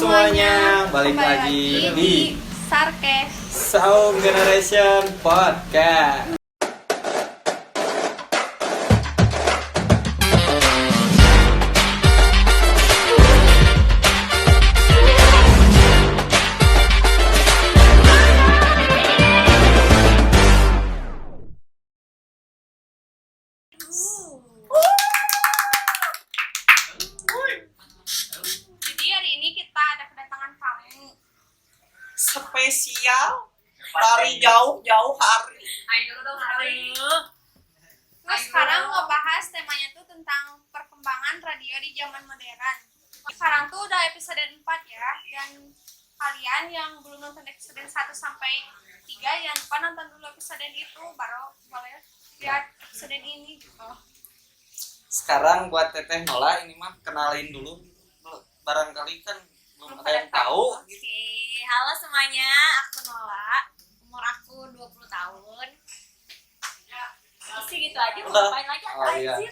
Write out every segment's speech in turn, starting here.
semuanya, balik lagi di Sarkes Sound Generation Podcast. Jadi hari ini kita ada kedatangan tamu spesial dari jauh-jauh hari. Nah sekarang ngebahas temanya tuh tentang perkembangan radio di zaman modern. Sekarang tuh udah episode 4 ya. Dan kalian yang belum nonton episode 1 sampai 3 jangan lupa nonton dulu episode itu, baru boleh lihat episode ini gitu. Sekarang buat Teteh Nola ini mah kenalin dulu. Barangkali kan belum ada yang tahu. Oke, halo semuanya, aku Nola, umur aku 20 tahun. Masih gitu aja, mau ngapain lagi anjir?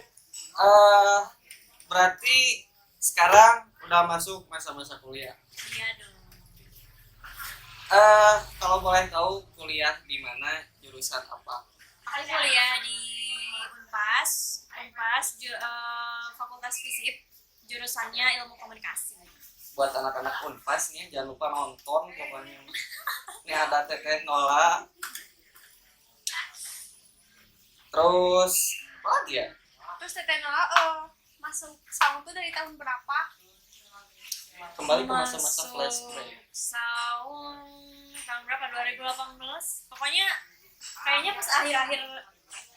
Berarti sekarang udah masuk masa-masa kuliah. Iya dong. Kalau boleh tahu kuliah di mana, jurusan apa? Aku kuliah di Unpas, Fakultas Fisip, jurusannya Ilmu Komunikasi. Buat anak-anak Unpas nih jangan lupa nonton pokoknya. Ini ada Teteh Nola. Terus apa lagi ya? Terus Teteh Nola masuk Saung tuh dari tahun berapa? Kembali ke masa-masa Masuk flashback. Saung tahun berapa? 2018. Pokoknya kayaknya pas akhir-akhir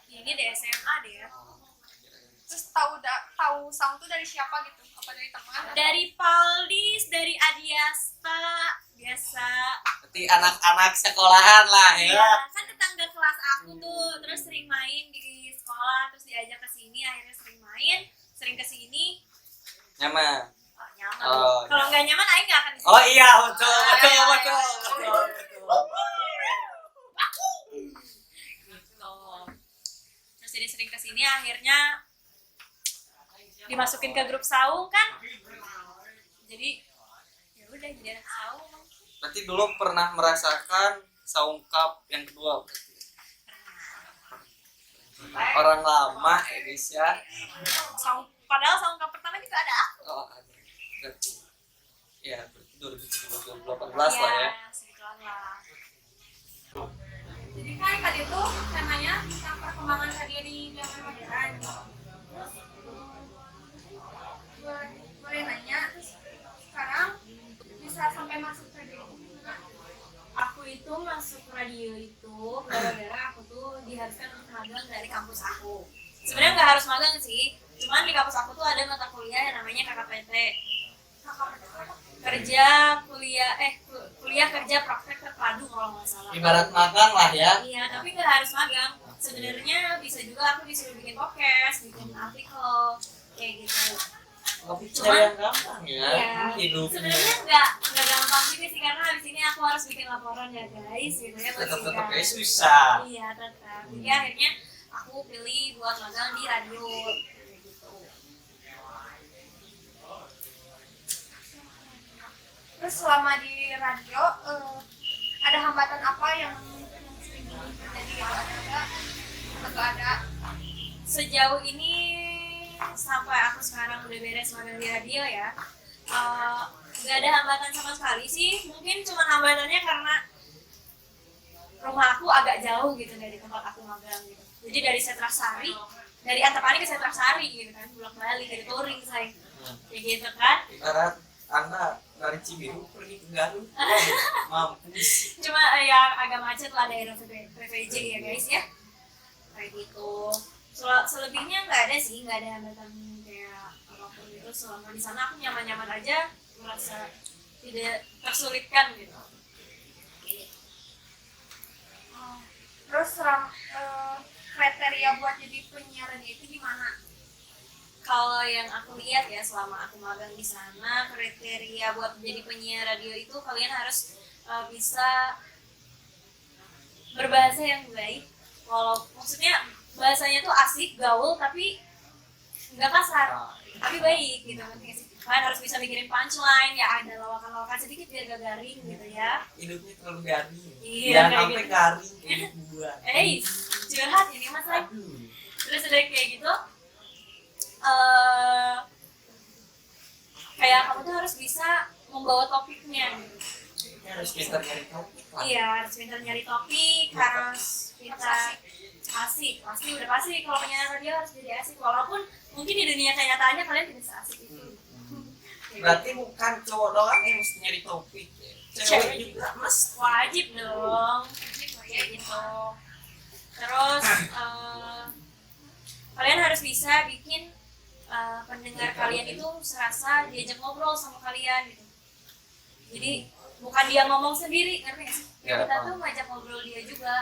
ini deh, SMA deh ya. Terus tahu Saung tuh dari siapa gitu? Apa dari teman? Dari Paldis, dari Adiasta, biasa. Berarti anak-anak sekolahan lah ya. Ya, kan tetangga kelas aku tuh, terus sering main di sekolah, terus diajak ke sini, akhirnya sering main, sering ke sini. Nyaman. Oh, nyaman. Oh, Kalau nggak nyaman, aing nggak akan di sini. Oh iya, betul. Gitu. Terus jadi sering ke sini, akhirnya dimasukin ke grup Saung kan. Jadi ya udah jadi anak Saung. Berarti dulu pernah merasakan Saung Cup yang kedua berarti. Orang lama ya guys ya. Padahal Saung Cup pertama juga ada aku. Oh, ada. Berarti ya, berarti 2017 2018 lah ya. Segituan lah. Jadi kan tadi tuh temanya tentang perkembangan radio di zaman modern. Terus boleh nanya, terus sekarang bisa sampai masuk radio gimana? Aku itu masuk radio itu gara-gara aku tuh diharuskan untuk magang dari kampus aku. Sebenarnya nggak harus magang sih, cuman di kampus aku tuh ada mata kuliah yang namanya KKPT. Kuliah kerja praktek terpadu kalau nggak salah. Ibarat magang lah ya. Iya, tapi nggak harus magang. Sebenarnya bisa juga aku disuruh bikin podcast, bikin artikel kayak gitu. Tapi cara yang gampang ya Iya. hidupnya. Sebenarnya nggak gampang juga sih, karena habis ini aku harus bikin laporan ya guys, gitu ya. buat Tetap sidang. kayak susah. Iya tetap. Jadi akhirnya aku pilih buat magang di radio kayak gitu. Terus selama di radio ada hambatan apa yang sering terjadi gitu? Ada? Sejauh ini sampai aku sekarang udah beres magang di radio ya, nggak ada hambatan sama sekali sih. Mungkin cuma hambatannya karena rumah aku agak jauh gitu dari tempat aku magang gitu. Jadi dari Setrasari, dari Antapani ke Setrasari gitu kan, bolak-balik dari touring saya, kayak gitu kan. Ibarat Anda dari Cibiru pergi ke Garut. Mampus. Cuma ya agak macet lah daerah PVJ ya guys ya, kayak gitu. Selebihnya nggak ada sih, nggak ada hambatan kayak apapun gitu. Selama di sana aku nyaman-nyaman aja, merasa tidak tersulitkan gitu. Terus kriteria buat jadi penyiar radio itu gimana? Kalau yang aku lihat ya selama aku magang di sana, kriteria buat menjadi penyiar radio itu kalian harus bisa berbahasa yang baik. Walau maksudnya bahasanya tuh asik, gaul, tapi nggak kasar, tapi baik gitu. Kalian harus bisa mikirin punchline, ya ada lawakan-lawakan sedikit biar gak garing gitu ya. Hidupnya terlalu garing. Iya, Jangan kayak sampai gitu. garing kayak gua. Curhat ini mas Lai. Aduh. Terus udah kayak gitu, kayak kamu tuh harus bisa membawa topiknya gitu. Harus pintar nyari topik lah. Iya, harus pintar nyari topik, harus pintar asik. Udah pasti kalau penyiar radio harus jadi asik. Walaupun mungkin di dunia kenyataannya kalian tidak seasik itu. Berarti bukan cowok doang yang mesti nyari topik ya. Cewek juga mas. Wajib dong, kayak gitu. Terus kalian harus bisa bikin pendengar kalian itu serasa diajak ngobrol sama kalian gitu. Jadi bukan dia ngomong sendiri, ngerti nggak sih? Ya, Kita paham. tuh ngajak ngobrol dia juga.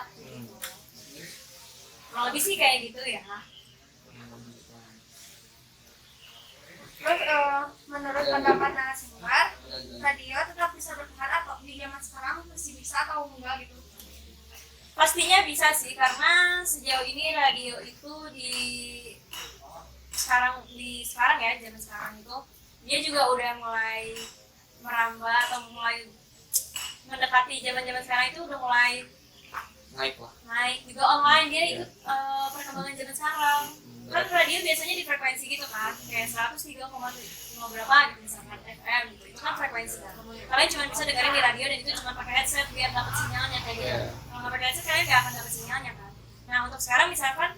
Kurang lebih sih kayak gitu ya. Terus menurut pendapat narasumber, radio tetap bisa bertahan atau di zaman sekarang masih bisa atau enggak gitu? Pastinya bisa sih, karena sejauh ini radio itu di sekarang ya, zaman sekarang itu dia juga udah mulai merambah atau mulai mendekati zaman sekarang itu udah mulai naik juga online, dia ikut perkembangan zaman sekarang. Kan radio biasanya di frekuensi gitu kan, kayak 103,5 berapa gitu misalkan FM gitu, itu kan frekuensi kan. Kalian cuma bisa dengerin di radio dan itu cuma pakai headset biar dapat sinyalnya kayak gitu. Kalau nggak pakai headset kalian nggak akan dapat sinyalnya kan. Nah untuk sekarang misalkan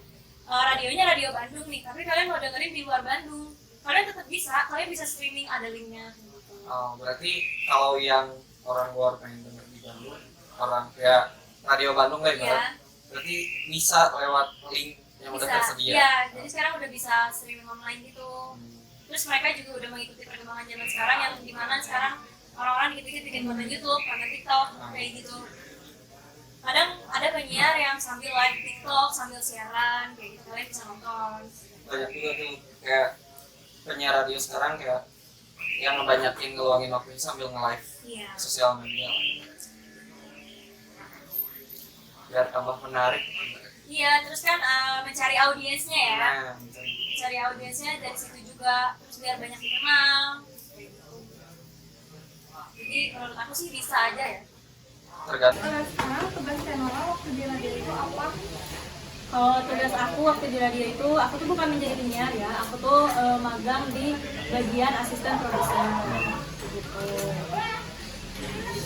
radionya radio Bandung nih, tapi kalian mau dengerin di luar Bandung, kalian tetap bisa, kalian bisa streaming, ada linknya gitu. Oh, berarti kalau yang orang luar pengen denger di Bandung, orang kayak radio Bandung lah Iya. ya, berarti bisa lewat link yang udah Bisa, tersedia. iya, jadi sekarang udah bisa streaming online gitu. Terus mereka juga udah mengikuti perkembangan zaman sekarang yang dimana sekarang orang-orang dikit-dikit bikin konten YouTube, konten TikTok, kayak gitu. Kadang ada penyiar yang sambil live TikTok, sambil siaran, kayak gitu, kalian bisa nonton. Banyak juga tuh kayak penyiar radio sekarang kayak yang ngebanyakin ngeluangin waktu sambil nge-live Iya. sosial media biar tambah menarik. Iya, terus kan mencari audiensnya ya. Nah, Mencari audiensnya dari situ juga, terus biar banyak dikenal. Kayak gitu. Jadi menurut aku sih bisa aja ya. tergantung. Sekarang tugas Tenola waktu di radio itu apa? Kalau tugas aku waktu di radio itu, aku tuh bukan menjadi penyiar ya, aku tuh magang di bagian asisten produser gitu.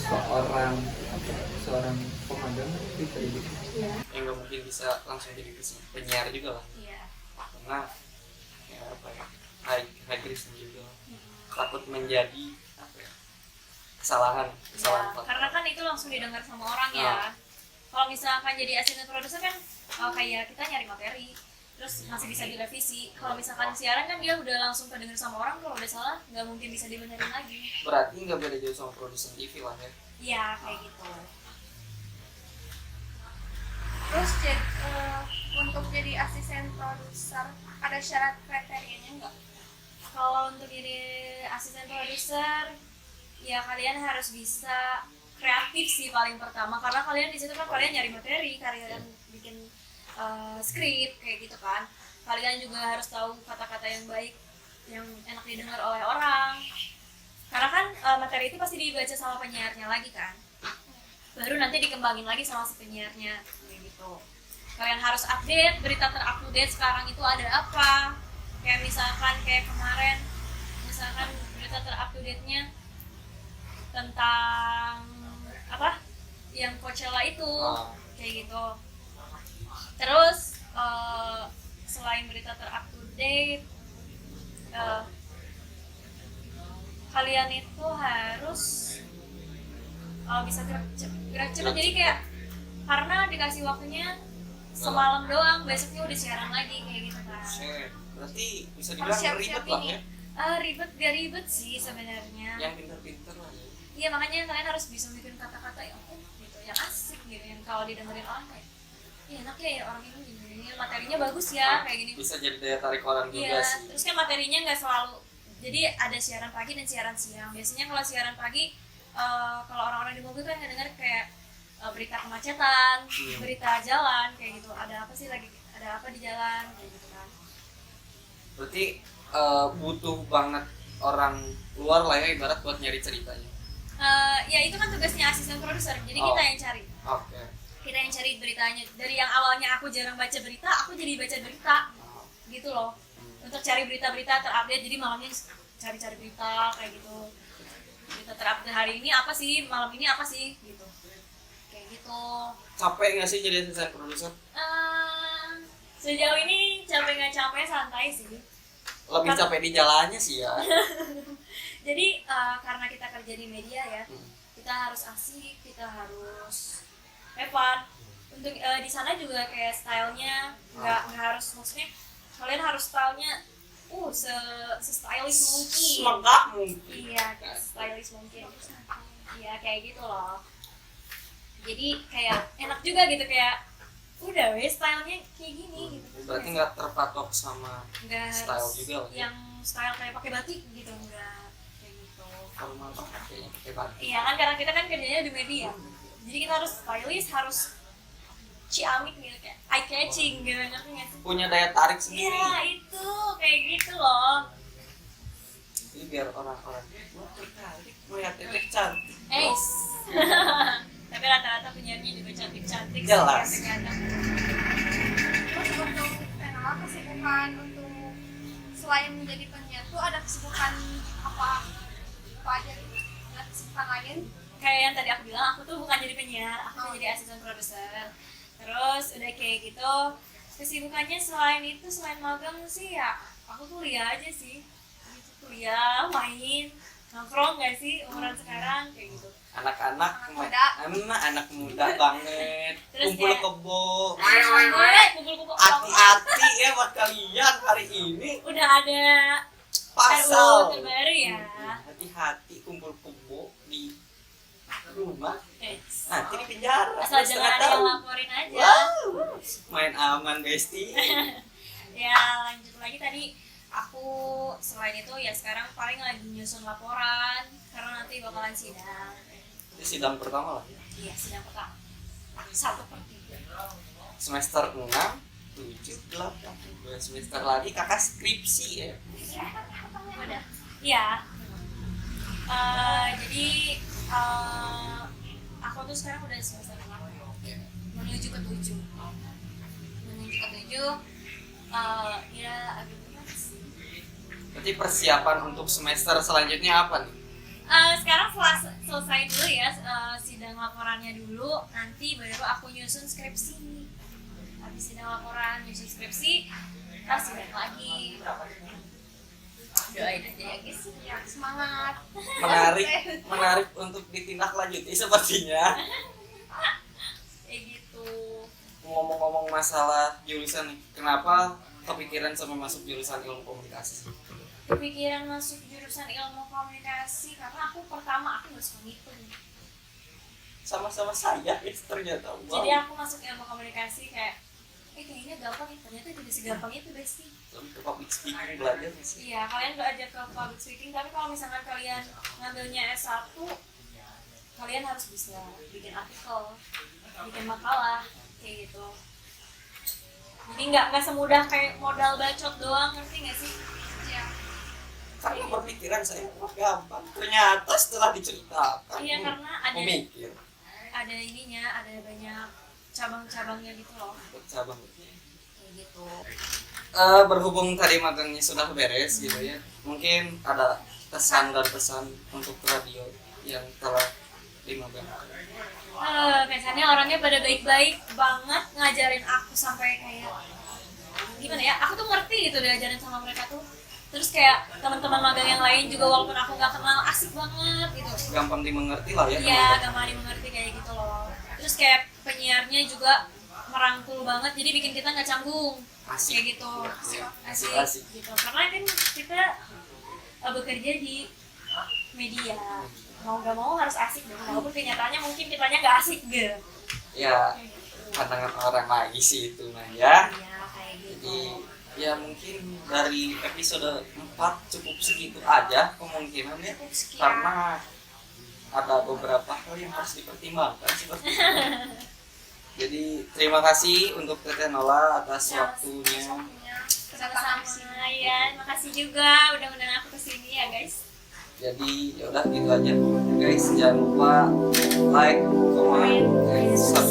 seorang pemagang itu Iya. yang nggak mungkin bisa langsung jadi penyiar juga lah, Iya. karena ya apa ya, high risk juga, takut menjadi apa ya, kesalahan Ya, fatal. karena kan itu langsung didengar sama orang ya. Kalau misalkan jadi asisten produser kan kayak kita nyari materi, terus masih bisa direvisi. Kalau misalkan siaran kan dia udah langsung kedenger sama orang, kalau udah salah nggak mungkin bisa dibenerin lagi. Berarti nggak beda jauh sama produser TV lah ya. Iya kayak gitu. Terus untuk jadi asisten produser ada syarat kriterianya enggak? Kalau untuk jadi asisten produser, ya kalian harus bisa kreatif sih paling pertama, karena kalian di situ kan kalian nyari materi, kalian bikin skrip kayak gitu kan. Kalian juga harus tahu kata-kata yang baik, yang enak didengar oleh orang. Karena kan materi itu pasti dibaca sama penyiarnya lagi kan. Baru nanti dikembangin lagi sama si penyiarnya kayak gitu. Kalian harus update berita terupdate sekarang itu ada apa. Kayak misalkan kayak kemarin, misalkan berita terupdate-nya tentang apa? Yang Coachella itu kayak gitu. Terus selain berita terupdate, kalian itu harus bisa gerak cepat. Jadi kayak karena dikasih waktunya semalam doang, besoknya udah siaran lagi kayak gitu kan. Berarti bisa dibilang ribet lah ya. Ribet gak ribet sih sebenarnya. Yang pinter-pinter lah ya. Iya makanya kalian harus bisa bikin kata-kata yang gitu, yang asik gitu, yang kalau didengerin orang kayak, iya enak ya orang ini materinya bagus ya kayak gini. Bisa jadi daya tarik orang juga Iya, sih. terus kan materinya nggak selalu, jadi ada siaran pagi dan siaran siang. Biasanya kalau siaran pagi, kalau orang-orang di mobil kan ngedenger kayak berita kemacetan, berita jalan kayak gitu. Ada apa sih lagi? Ada apa di jalan kayak gitu kan? Berarti butuh banget orang luar lah ya, ibarat buat nyari ceritanya. Ya itu kan tugasnya asisten produser, jadi Oh. kita yang cari. Oke. Kita yang cari beritanya. Dari yang awalnya aku jarang baca berita, aku jadi baca berita gitu loh, untuk cari berita-berita terupdate. Jadi malamnya cari-cari berita kayak gitu, berita terupdate hari ini apa sih, malam ini apa sih gitu, kayak gitu. Capek nggak sih jadi asisten produser? Sejauh ini capek nggak capek, santai sih. Lebih capek di jalannya sih ya. Jadi karena kita kerja di media ya, kita harus asik, kita harus have fun. Untuk di sana juga kayak stylenya nggak harus, maksudnya kalian harus stylenya stylish mungkin. Semegah mungkin. Iya, stylish mungkin. Iya kayak gitu loh. Jadi kayak enak juga gitu, kayak udah weh stylenya kayak gini gitu. Berarti nggak terpatok sama Nggak style harus juga lah ya. yang style kayak pakai batik gitu, enggak kayak gitu. Formal banget kayaknya pakai batik. Iya kan, karena kita kan kerjanya di media, jadi kita harus stylish, harus ciamik gitu, kayak eye catching gitu, ngerti nggak sih? Punya daya tarik sendiri. Iya itu kayak gitu loh. Jadi biar orang-orang wah tertarik melihat Teteh cantik. Tapi rata-rata penyiarnya juga cantik-cantik sih, Jelas. kadang-kadang. Terus untuk Tenola kesibukan untuk selain menjadi penyiar tuh ada kesibukan apa aja gitu? Ada kesibukan lain? Kayak yang tadi aku bilang, aku tuh bukan jadi penyiar, aku tuh jadi asisten produser. Terus udah kayak gitu, kesibukannya selain itu, selain magang sih ya aku kuliah aja sih gitu, kuliah, main, nongkrong gak sih umuran sekarang kayak gitu. Anak-anak anak muda banget. Terus Kumpul kayak- kebo. Kumpul-kumpul Hati-hati ya buat kalian hari ini udah ada pasal. RUU terbaru ya. Hati-hati kumpul kebo di rumah. Eh, Nanti di penjara. asal jangan Setengah ada yang tahun. laporin aja. Wow. Main aman besti. Ya lanjut lagi, tadi aku selain itu ya sekarang paling lagi nyusun laporan karena nanti bakalan sidang. Ini sidang pertama lah ya. Iya, sidang pertama 1/3. Semester 6, 7, 8. 2 semester lagi kakak skripsi ya. Udah. Iya. Jadi aku tuh sekarang udah semester 6 menuju ke 7. Ya agak berat sih. Berarti persiapan untuk semester selanjutnya apa nih? Sekarang selesai dulu ya sidang laporannya dulu, nanti baru aku nyusun skripsi. Habis sidang laporan, nyusun skripsi, terus sidang lagi. Doain aja ya guys. Ya, semangat. Menarik untuk ditindaklanjuti sepertinya. Kayak gitu. Ngomong-ngomong masalah jurusan nih, kenapa kepikiran sampai masuk jurusan ilmu komunikasi? Kepikiran masuk jurusan ilmu komunikasi karena aku nggak suka ngitung. Sama-sama saya guys ternyata. Wow. Jadi aku masuk ilmu komunikasi kayak kayaknya gampang ya, ternyata tidak segampang itu Besti. Sampai ke public speaking belajar nih sih. Iya, kalian belajar ke public speaking, tapi kalau misalkan kalian ngambilnya S1, kalian harus bisa bikin artikel, bikin makalah, kayak gitu. Jadi nggak semudah kayak modal bacot doang, ngerti nggak sih? Ya. Karena berpikiran saya wah gampang. Ternyata setelah diceritakan. Iya, karena ada memikir. ada ininya, ada banyak cabang-cabangnya gitu loh, Cabang. kayak gitu. Berhubung tadi magangnya sudah beres gitu ya, mungkin ada kesan dan pesan untuk radio yang telah dimagang. Biasanya orangnya pada baik-baik banget, ngajarin aku sampai kayak gimana ya, aku tuh ngerti gitu diajarin sama mereka tuh. Terus kayak teman-teman magang yang lain juga walaupun aku nggak kenal, asik banget gitu. Gampang dimengerti lah ya. Iya, gampang dimengerti kayak gitu loh. Terus kayak penyiarnya juga merangkul banget, jadi bikin kita nggak canggung. Asik. Kayak gitu. Asik. Asik gitu. Karena kan kita bekerja di media. Mau nggak mau harus asik dong. Walaupun kenyataannya mungkin kitanya nggak asik gitu. Ya, pandangan orang lagi sih itu nah ya. Iya, kayak gitu. Jadi ya mungkin dari episode 4 cukup segitu aja kemungkinan ya. Sekian. Karena ada beberapa hal yang harus dipertimbangkan seperti itu. Jadi terima kasih untuk Teteh Nola atas waktunya. sudah datang di sini. Sama-sama ya, makasih juga udah undang aku ke sini ya guys. Jadi ya udah gitu aja guys, jangan lupa like, comment, dan subscribe